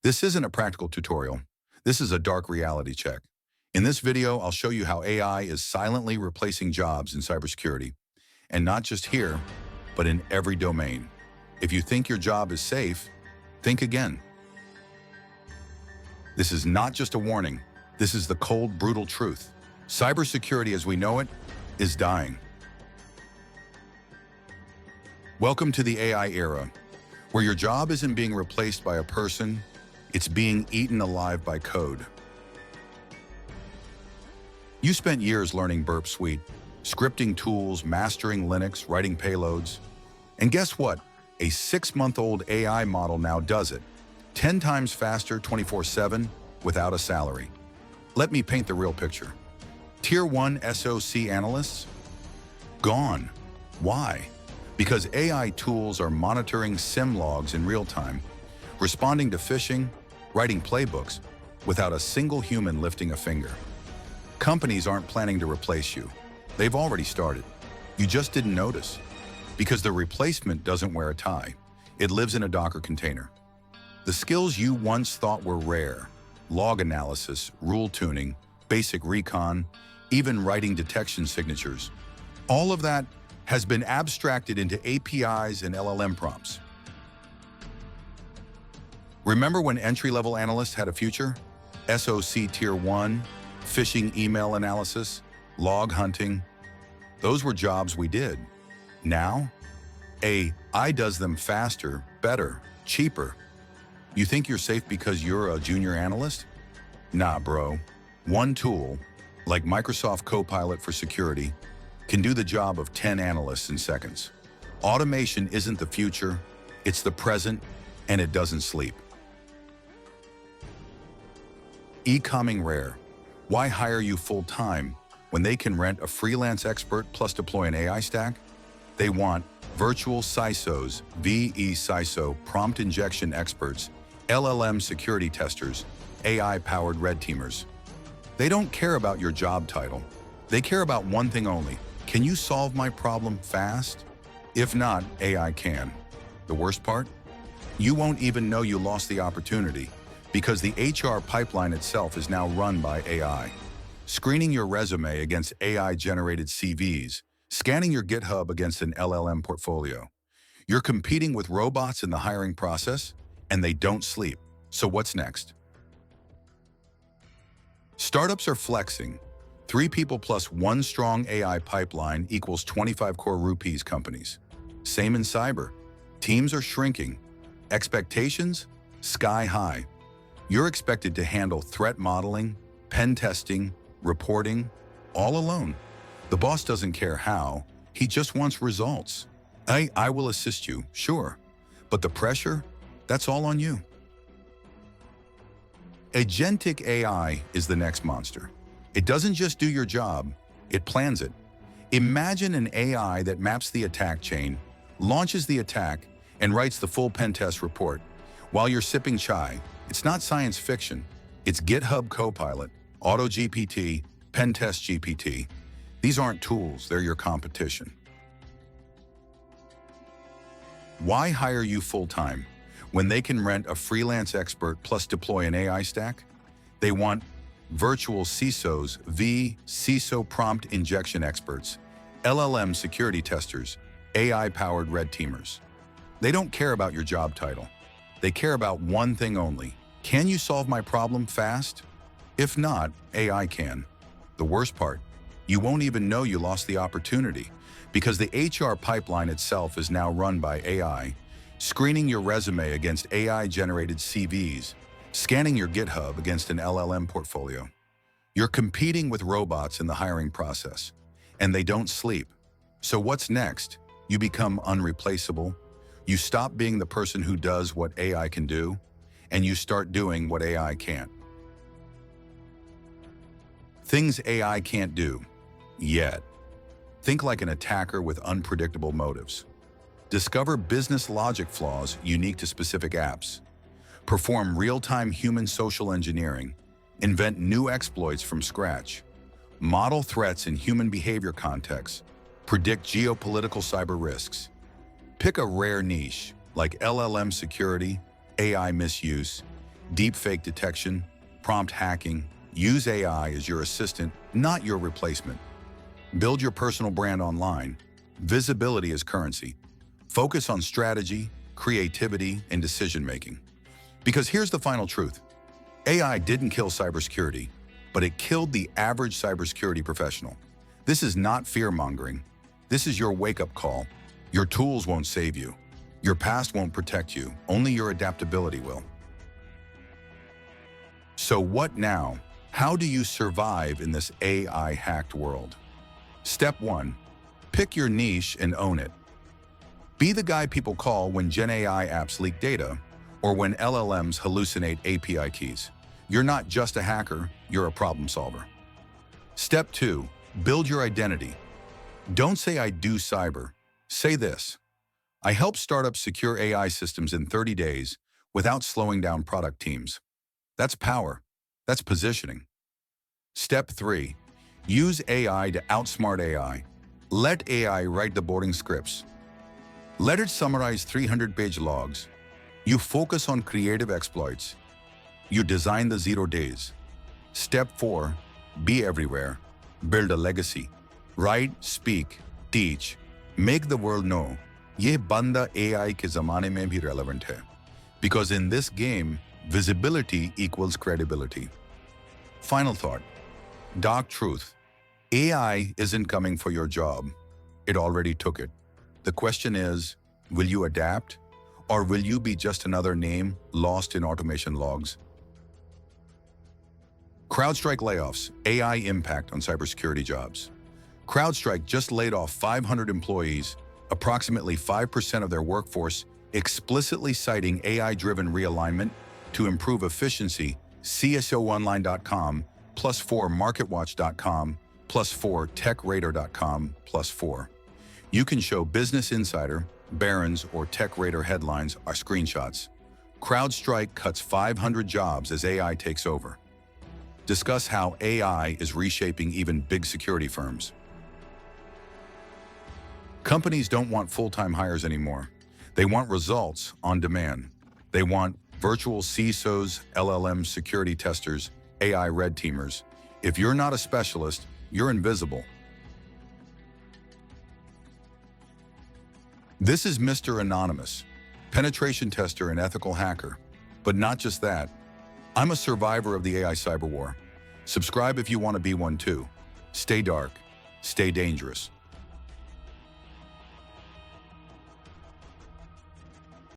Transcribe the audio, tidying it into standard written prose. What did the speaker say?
This isn't a practical tutorial. This is a dark reality check. In this video, I'll show you how AI is silently replacing jobs in cybersecurity. And not just here, but in every domain. If you think your job is safe, think again. This is not just a warning. This is the cold, brutal truth. Cybersecurity as we know it is dying. Welcome to the AI era, where your job isn't being replaced by a person, it's being eaten alive by code. You spent years learning Burp Suite, scripting tools, mastering Linux, writing payloads. And guess what? A 6-month-old AI model now does it. 10 times faster, 24/7, without a salary. Let me paint the real picture. Tier 1 SOC analysts? Gone. Why? Because AI tools are monitoring SIM logs in real time, responding to phishing, writing playbooks, without a single human lifting a finger. Companies aren't planning to replace you. They've already started. You just didn't notice. Because the replacement doesn't wear a tie. It lives in a Docker container. The skills you once thought were rare, log analysis, rule tuning, basic recon, even writing detection signatures, all of that has been abstracted into APIs and LLM prompts. Remember when entry-level analysts had a future? SOC Tier 1, phishing email analysis, log hunting. Those were jobs we did. Now, AI does them faster, better, cheaper. You think you're safe because you're a junior analyst? Nah, bro. One tool, like Microsoft Copilot for security, can do the job of 10 analysts in seconds. Automation isn't the future, it's the present, and it doesn't sleep. E-coming rare. Why hire you full-time when they can rent a freelance expert plus deploy an AI stack? They want virtual CISOs, VCISO prompt injection experts, LLM security testers, AI-powered red teamers. They don't care about your job title. They care about one thing only. Can you solve my problem fast? If not, AI can. The worst part? You won't even know you lost the opportunity because the HR pipeline itself is now run by AI. Screening your resume against AI-generated CVs, scanning your GitHub against an LLM portfolio. You're competing with robots in the hiring process, and they don't sleep. So what's next? Startups are flexing. 3 people plus 1 strong AI pipeline equals 25 crore rupees companies. Same in cyber. Teams are shrinking. Expectations? Sky high. You're expected to handle threat modeling, pen testing, reporting, all alone. The boss doesn't care how, he just wants results. I will assist you, sure, but the pressure, that's all on you. Agentic AI is the next monster. It doesn't just do your job, it plans it. Imagine an AI that maps the attack chain, launches the attack, and writes the full pen test report. While you're sipping chai, it's not science fiction. It's GitHub Copilot, AutoGPT, Pentest GPT. These aren't tools, they're your competition. Why hire you full-time when they can rent a freelance expert plus deploy an AI stack? They want virtual CISOs, VCISO prompt injection experts, LLM security testers, AI-powered red teamers. They don't care about your job title. They care about one thing only. Can you solve my problem fast? If not, AI can. The worst part, you won't even know you lost the opportunity because the HR pipeline itself is now run by AI, screening your resume against AI-generated CVs, scanning your GitHub against an LLM portfolio. You're competing with robots in the hiring process, and they don't sleep. So what's next? You become unreplaceable. You stop being the person who does what AI can do, and you start doing what AI can't. Things AI can't do, yet. Think like an attacker with unpredictable motives. Discover business logic flaws unique to specific apps. Perform real-time human social engineering. Invent new exploits from scratch. Model threats in human behavior contexts. Predict geopolitical cyber risks. Pick a rare niche, like LLM security, AI misuse, deepfake detection, prompt hacking. Use AI as your assistant, not your replacement. Build your personal brand online. Visibility is currency. Focus on strategy, creativity, and decision-making. Because here's the final truth. AI didn't kill cybersecurity, but it killed the average cybersecurity professional. This is not fear-mongering. This is your wake-up call. Your tools won't save you. Your past won't protect you. Only your adaptability will. So what now? How do you survive in this AI-hacked world? Step 1. Pick your niche and own it. Be the guy people call when Gen AI apps leak data or when LLMs hallucinate API keys. You're not just a hacker, you're a problem solver. Step 2. Build your identity. Don't say I do cyber. Say this. I help startups secure AI systems in 30 days without slowing down product teams. That's power. That's positioning. Step 3. Use AI to outsmart AI. Let AI write the boarding scripts. Let it summarize 300-page logs. You focus on creative exploits. You design the 0 days. Step 4. Be everywhere. Build a legacy. Write, speak, teach. Make the world know. ये बंदा AI के ज़माने में भी relevant है. Because in this game, visibility equals credibility. Final thought. Dark truth. AI isn't coming for your job. It already took it. The question is, will you adapt? Or will you be just another name lost in automation logs? CrowdStrike layoffs, AI impact on cybersecurity jobs. CrowdStrike just laid off 500 employees, approximately 5% of their workforce, explicitly citing AI-driven realignment to improve efficiency. CSOonline.com, +4 MarketWatch.com, +4 TechRadar.com, +4. You can show Business Insider, Barron's, or TechRadar headlines are screenshots. CrowdStrike cuts 500 jobs as AI takes over. Discuss how AI is reshaping even big security firms. Companies don't want full-time hires anymore. They want results on demand. They want virtual CISOs, LLM security testers, AI Red Teamers. If you're not a specialist, you're invisible. This is Mr. Anonymous, penetration tester and ethical hacker. But not just that. I'm a survivor of the AI cyber war. Subscribe if you want to be one too. Stay dark, stay dangerous.